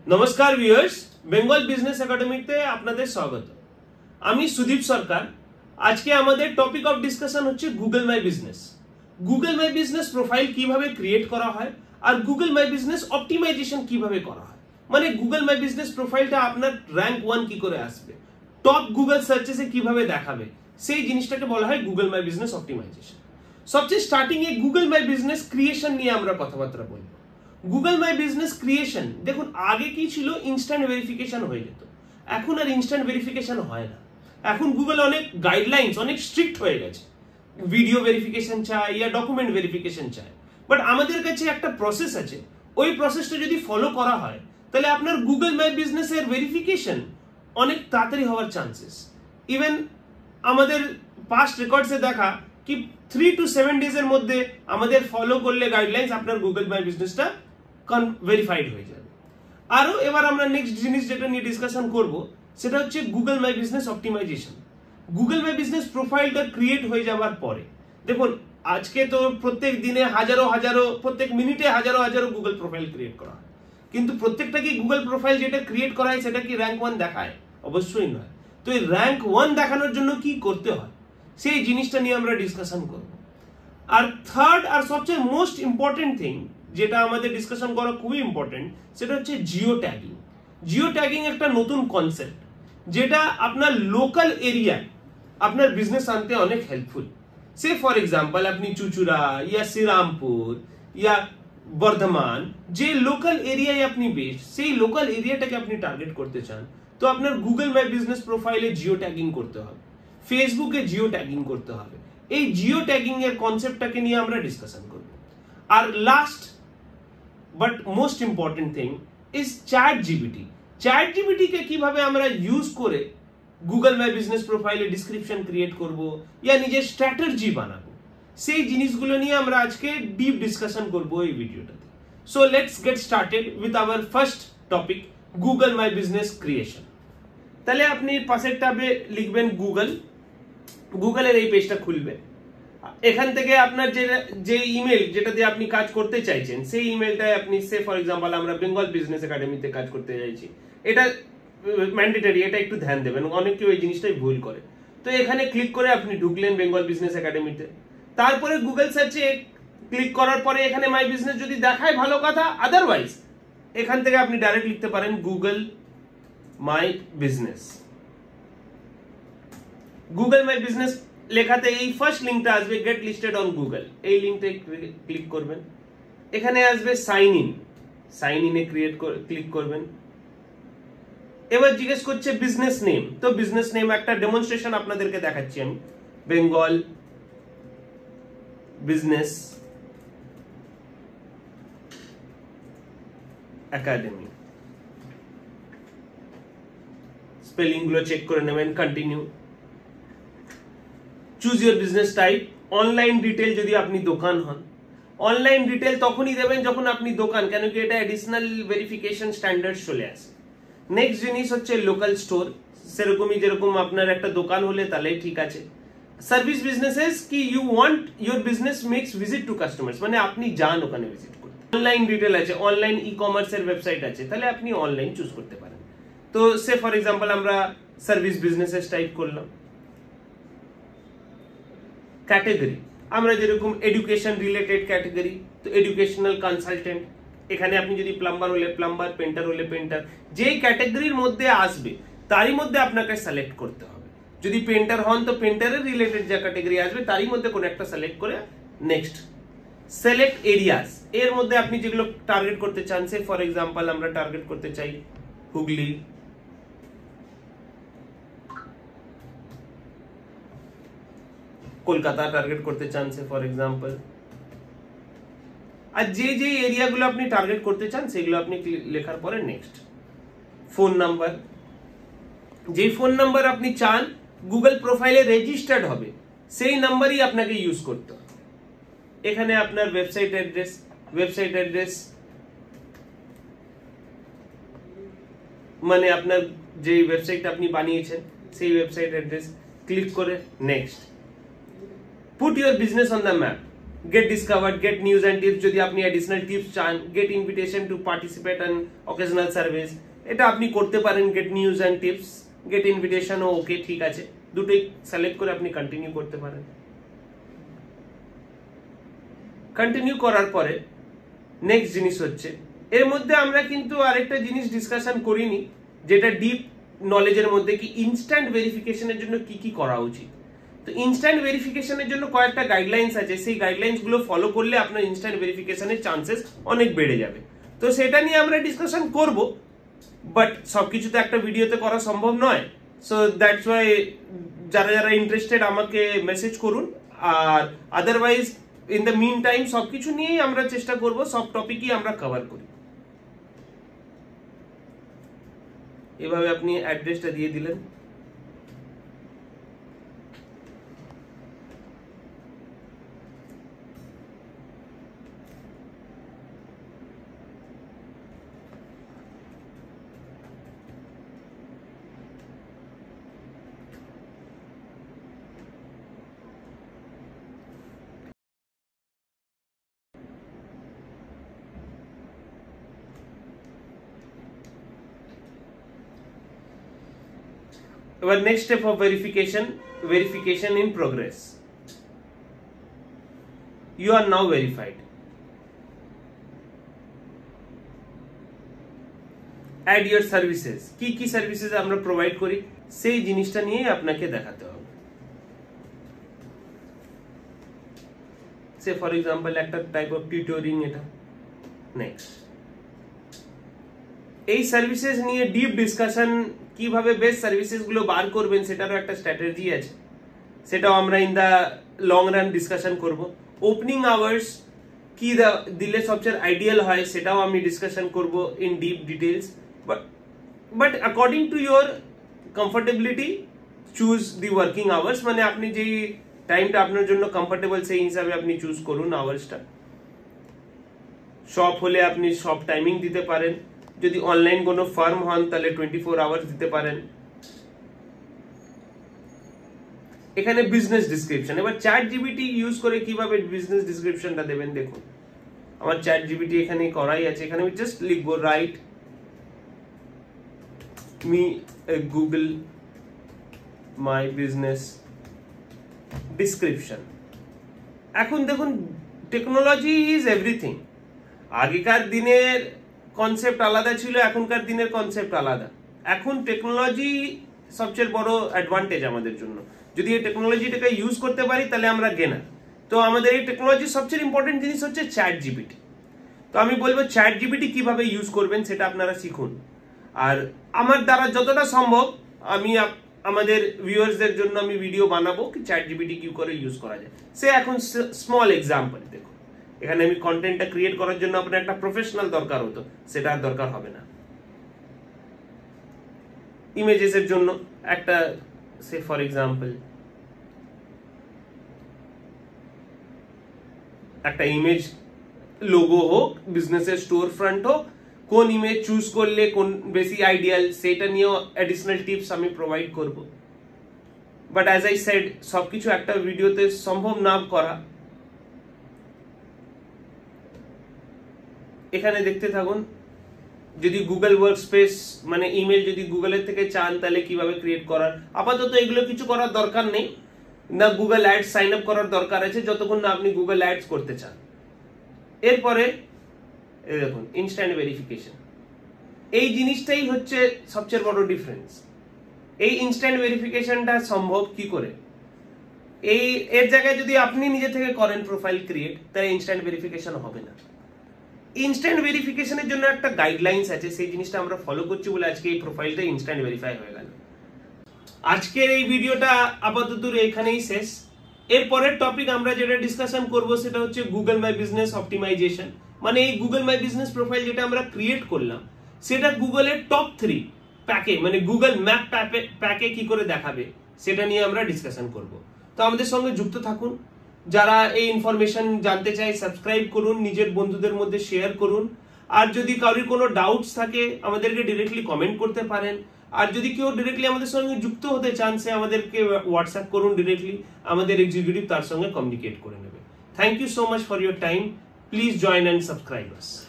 नमस्कार viewers, Bengal business एकाडेमीতে আপনাদের স্বাগত। আমি সুদীপ সরকার। আজকে আমাদের টপিক অফ ডিসকাশন হচ্ছে Google my business. Google my business profile কিভাবে ক্রিয়েট করা হয় আর গুগল মাই বিজনেস অপটিমাইজেশন কিভাবে করা হয়। মানে গুগল মাই বিজনেস প্রোফাইলটা আপনার র‍্যাঙ্ক 1 কি করে আসবে, টপ গুগল সার্চেসে কিভাবে দেখাবে, সেই জিনিসটাকে বলা হয় গুগল মাই বিজনেস অপটিমাইজেশন। সবচেয়ে starting A Google my business creation নিয়ে আমরা কথাবার্তা বলবো। গুগল মাই বিজনেস ক্রিয়েশন দেখুন, আগে কি ছিল, ইনস্ট্যান্ট ভেরিফিকেশন হয়ে যেত। এখন আর ইনস্ট্যান্ট ভেরিফিকেশন হয় না। এখন গুগল অনেক গাইডলাইন্স, অনেক স্ট্রিক্ট হয়ে গেছে। ভিডিও ভেরিফিকেশন চায় ইয়া ডকুমেন্ট ভেরিফিকেশন চায়, বাট আমাদের কাছে একটা প্রসেস আছে। ওই প্রসেসটা যদি ফলো করা হয় তাহলে আপনার গুগল মাই বিজনেসের ভেরিফিকেশন অনেক তাড়াতাড়ি হওয়ার চান্সেস। ইভেন আমাদের পাস্ট রেকর্ডসে দেখা কি 3 to 7 ডেজ এর মধ্যে আমাদের ফলো করলে গাইডলাইন্স আপনার গুগল মাই বিজনেসটা ভেরিফাইড হয়ে যাবে। আরো এবার আমরা নেক্সট জিনিস যেটা নিয়ে ডিসকাশন করব সেটা হচ্ছে Google my business optimization. Google my business প্রোফাইলটা ক্রিয়েট হয়ে যাওয়ার পরে দেখুন, আজকে তো প্রত্যেক দিনে হাজারো প্রত্যেক মিনিটে হাজারো গুগল প্রোফাইল ক্রিয়েট করা হয়, কিন্তু প্রত্যেকটা কি গুগল প্রোফাইল যেটা ক্রিয়েট করা হয় সেটা কি র‍্যাঙ্ক 1 দেখায়? অবশ্যই নয়। তো এই র‍্যাঙ্ক 1 দেখানোর জন্য কি করতে হয় সেই জিনিসটা নিয়ে আমরা ডিসকাশন করব। আর থার্ড আর সবচেয়ে মোস্ট ইম্পর্টেন্ট থিং যেটা আমাদের ডিসকাশন করা খুবই ইম্পর্টেন্ট, সেটা হচ্ছে জিও ট্যাগিং। জিও ট্যাগিং একটা নতুন কনসেপ্ট যেটা আপনার লোকাল এরিয়ায় আপনার বিজনেস আনতে অনেক হেল্পফুল। সে ফর এক্সাম্পল আপনি চুচুড়া ইয়া শ্রীরামপুর ইয়া বর্ধমান, যে লোকাল এরিয়ায় আপনি বেস্ট, সেই লোকাল এরিয়াটাকে আপনি টার্গেট করতে চান, তো আপনার গুগল মাই বিজনেস প্রোফাইলে জিও ট্যাগিং করতে হবে, ফেসবুকে জিও ট্যাগিং করতে হবে। এই জিও ট্যাগিং এর কনসেপ্টটাকে নিয়ে আমরা ডিসকাশন করব। আর last but most important thing is ChatGPT. ChatGPT কে কিভাবে আমরা ইউজ করে গুগল মাই বিজনেস প্রোফাইলে ডিসক্রিপশন ক্রিয়েট করব ইয়া নিজের স্ট্র্যাটেজি বানাবো, সেই জিনিসগুলো নিয়ে আমরা আজকে ডিপ ডিসকাশন করব এই ভিডিওটাতে। So let's get started with our first topic, Google my business creation. তাহলে আপনি পাশের ট্যাবে লিখবেন গুগল, গুগলের এই পেজটা খুলবে। এখান থেকে আপনার যে ইমেল যেটা দিয়ে আপনি কাজ করতে চাইছেন সেই ইমেলটায় আপনি সে ফর এক্সাম্পল আমরা বেঙ্গল বিজনেস একাডেমিতে কাজ করতে চাইছি, এটা ম্যান্ডেটরি, এটা একটু ধ্যান দেবেন, অনেকে ওই জিনিসটাই ভুল করে। তো এখানে ক্লিক করে আপনি ঢুকলেন বেঙ্গল বিজনেস একাডেমিতে। তারপরে গুগল সার্চে ক্লিক করার পরে এখানে মাই বিজনেস যদি দেখায় ভালো কথা, আদারওয়াইজ এখান থেকে আপনি ডাইরেক্ট লিখতে পারেন Google my business. Google my business লেখাতে এই ফার্স্ট লিংকটা আসবে, গেট লিস্টেড অন গুগল। এই লিংকটা ক্লিক করবেন, এখানে আসবে সাইন ইন, সাইন ইনে ক্লিক করবেন। এবার জিজ্ঞেস করছে বিজনেস নেম, তো বিজনেস নেম একটা ডেমনস্ট্রেশন আপনাদেরকে দেখাচ্ছি আমি, বেঙ্গল বিজনেস একাডেমি। স্পেলিং গুলো চেক করে নেবেন, continue. Choose your business type, online retail যদি আপনি দোকান হন। অনলাইন রিটেল তখনই দেবেন যখন আপনি দোকান, কেন কি এটা এডিশনাল ভেরিফিকেশন স্ট্যান্ডার্ড চলে আসে। নেক্সট জিনিস হচ্ছে লোকাল স্টোর, সেরকমই যেরকম আপনার একটা দোকান হলে তাহলে ঠিক আছে। সার্ভিস বিজনেসেস কি you want your business makes visit to customers, মানে আপনি যান ওখানে ভিজিট করতে। অনলাইন রিটেল আছে, অনলাইন ই কমার্সের ওয়েবসাইট আছে, তাহলে আপনি অনলাইন চুজ করতে পারেন। তো সে ফর এক্সাম্পল আমরা সার্ভিস বিজনেসেস টাইপ করলাম। ক্যাটেগরি আমরা যেরকম এডুকেশন রিলেটেড ক্যাটেগরি, তো এডুকেশনাল কনসালটেন্ট। এখানে আপনি যদি প্লাম্বার হলে প্লাম্বার, পেন্টার হলে পেন্টার, যেই ক্যাটেগরির মধ্যে আসবে তারই মধ্যে আপনাকে সিলেক্ট করতে হবে। যদি পেন্টার হন তো পেন্টারের রিলেটেড যে ক্যাটেগরি আসবে তারই মধ্যে কোন একটা সিলেক্ট করে নেক্সট সিলেক্ট এরিয়াস, এর মধ্যে আপনি যেগুলো টার্গেট করতে চান। সে ফর এক্সাম্পল আমরা টার্গেট করতে চাই হুগলি, কলকাতা টার্গেট করতে চান সে ফর এক্সাম্পল। আর যে এরিয়াগুলো আপনি টার্গেট করতে চান সেগুলো আপনি লেখার পরে নেক্সট। ফোন নাম্বার, যে ফোন নাম্বার আপনি চান গুগল প্রোফাইলে রেজিস্টার্ড হবে সেই নাম্বারই আপনাকে ইউজ করতে হবে। এখানে আপনার ওয়েবসাইট অ্যাড্রেস মানে আপনার যে ওয়েবসাইটটা আপনি বানিয়েছেন সেই ওয়েবসাইট অ্যাড্রেস, ক্লিক করে next. Put your business on the map, get discovered, get news and tips, যদি আপনি অ্যাডিশনাল টিপস চান, get invitation to participate and occasional service, এটা আপনি করতে পারেন। Get news and tips, get invitation ও okay, ঠিক আছে, দুটোই সিলেক্ট করে আপনি কন্টিনিউ করতে পারেন। কন্টিনিউ করার পরে নেক্সট জিনিস হচ্ছে, এর মধ্যে আমরা কিন্তু আরেকটা জিনিস ডিসকাশন করিনি, যেটা ডিপ নলেজের মধ্যে, কি ইনস্ট্যান্ট ভেরিফিকেশনের জন্য কি কি করা উচিত। তো ইনস্ট্যান্ট ভেরিফিকেশনের জন্য কয়েকটা গাইডলাইন্স আছে, সেই গাইডলাইন্স গুলো ফলো করলে আপনার ইনস্ট্যান্ট ভেরিফিকেশনের চান্সেস অনেক বেড়ে যাবে। তো সেটা নিয়ে আমরা ডিসকাশন করব, বাট সবকিছু তো একটা ভিডিওতে করা সম্ভব নয়। সো দ্যাটস ওয়াই যারা যারা ইন্টারেস্টেড আমাকে মেসেজ করুন, আর otherwise in the meantime সবকিছু নিয়েই আমরা চেষ্টা করব, সব টপিকই আমরা কভার করি। এভাবে আপনি অ্যাড্রেসটা দিয়ে দিলেন। Our next step of verification in progress. You are now verified. Add your services. কি কি সার্ভিসেস আমরা প্রোভাইড করি সেই জিনিসটা নিয়ে আপনাকে দেখাতে হবে। সে ফর এক্সাম্পল একটা টাইপ অফ টিউটোরিং, এটা নেক্সট। এই সার্ভিসেস নিয়ে ডিপ ডিসকাশন, কিভাবে বেস্ট সার্ভিসেস গুলো বার করবেন সেটারও একটা স্ট্র্যাটেজি আছে, সেটাও আমরা in the long run discussion করব। ওপেনিং আওয়ার্স কি দিলে সবচেয়ে আইডিয়াল হয় সেটাও আমি ডিসকাশন করব in deep details. But according to your comfortability choose the working hours, মানে আপনি যেই টাইমটা আপনার জন্য কমফর্টেবল সেই হিসাবে আপনি চুজ করুন আওয়ার্সটা। শপ হলে আপনি শপ টাইমিং দিতে পারেন, যদি অনলাইন কোনো ফার্ম হন তাহলে 24 আওয়ার্স দিতে পারেন। এখানে বিজনেস ডিসক্রিপশন, এবার চ্যাট জিপিটি ইউজ করে কিভাবে বিজনেস ডিসক্রিপশনটা দেবেন দেখুন। আমার চ্যাট জিপিটি এখানে করাই আছে, এখানে আমি জাস্ট লিখবো write me Google my business description. এখন দেখুন, টেকনোলজি ইজ এভরিথিং। আগেকার দিনের কনসেপ্ট আলাদা ছিল, এখনকার দিনের কনসেপ্ট আলাদা। এখন টেকনোলজি সবচেয়ে বড় অ্যাডভান্টেজ আমাদের জন্য। যদি এই টেকনোলজিটাকে ইউজ করতে পারি তাহলে আমরা গেনার। তো আমাদের এই টেকনোলজির সবচেয়ে ইম্পর্টেন্ট জিনিস হচ্ছে চ্যাট জিপিটি। তো আমি বলবো চ্যাট জিপিটি কিভাবে ইউজ করবেন সেটা আপনারা শিখুন, আর আমার দ্বারা যতটা সম্ভব আমি আমাদের ভিউয়ার্সদের জন্য আমি ভিডিও বানাবো কি চ্যাট জিপিটি কি করে ইউজ করা যায়। সে এখন স্মল এক্সাম্পল দেখুন, এখানে আমি কন্টেন্টটা ক্রিয়েট করার জন্য আপনার একটা প্রফেশনাল দরকার হতো, সেটা আর দরকার হবে না। ইমেজেসের জন্য একটা সে ফর এক্সাম্পল একটা ইমেজ লোগো হোক, বিজনেসের স্টোর ফ্রন্ট হোক, কোন ইমেজ চুজ করলে কোন বেশি আইডিয়াল সেটা নিয়েও অ্যাডিশনাল টিপস আমি প্রোভাইড করব। বাট অ্যাজ আই সেড, সবকিছু একটা ভিডিওতে সম্ভব না করা। এখানে দেখতে থাকুন, যদি গুগল ওয়ার্কস্পেস মানে ইমেল যদি গুগলের থেকে চান তাহলে কিভাবে ক্রিয়েট করার। আপাতত এগুলো কিছু করার দরকার নেই, না গুগল অ্যাডস সাইন আপ করার দরকার আছে যতক্ষণ না আপনি গুগল অ্যাডস করতে চান। এরপরে দেখুন ইনস্ট্যান্ট ভেরিফিকেশন, এই জিনিসটাই হচ্ছে সবচেয়ে বড় ডিফারেন্স। এই ইনস্ট্যান্ট ভেরিফিকেশনটা সম্ভব কি করে? এর জায়গায় যদি আপনি নিজে থেকে করেন প্রোফাইল ক্রিয়েট, তাহলে ইনস্ট্যান্ট ভেরিফিকেশন হবে না। ইনস্ট্যান্ট ভেরিফিকেশনের জন্য একটা গাইডলাইন্স আছে, সেই জিনিসটা আমরা ফলো করছি বলে আজকে এই প্রোফাইলটা ইনস্ট্যান্ট ভেরিফাই হয়ে গেল। আজকের এই ভিডিওটা আপাতত এখানেই শেষ। এরপরের টপিক আমরা যেটা ডিসকাশন করব সেটা হচ্ছে গুগল মাই বিজনেস অপটিমাইজেশন। মানে এই গুগল মাই বিজনেস প্রোফাইল যেটা আমরা ক্রিয়েট করলাম সেটা গুগলের টপ 3 প্যাকে মানে গুগল ম্যাপ প্যাকে কি করে দেখাবে সেটা নিয়ে আমরা ডিসকাশন করব। তো আমাদের সঙ্গে যুক্ত থাকুন। যারা এই ইনফরমেশন জানতে চায় সাবস্ক্রাইব করুন, নিজের বন্ধুদের মধ্যে শেয়ার করুন। আর যদি কারোর কোনো ডাউটস থাকে আমাদেরকে ডিরেক্টলি কমেন্ট করতে পারেন। আর যদি কেউ ডিরেক্টলি আমাদের সঙ্গে যুক্ত হতে চান সে আমাদেরকে হোয়াটসঅ্যাপ করুন ডিরেক্টলি, আমাদের এক্সিকিউটিভ তার সঙ্গে কমিউনিকেট করে নেবে। Thank you so much for your time. Please join and subscribe us.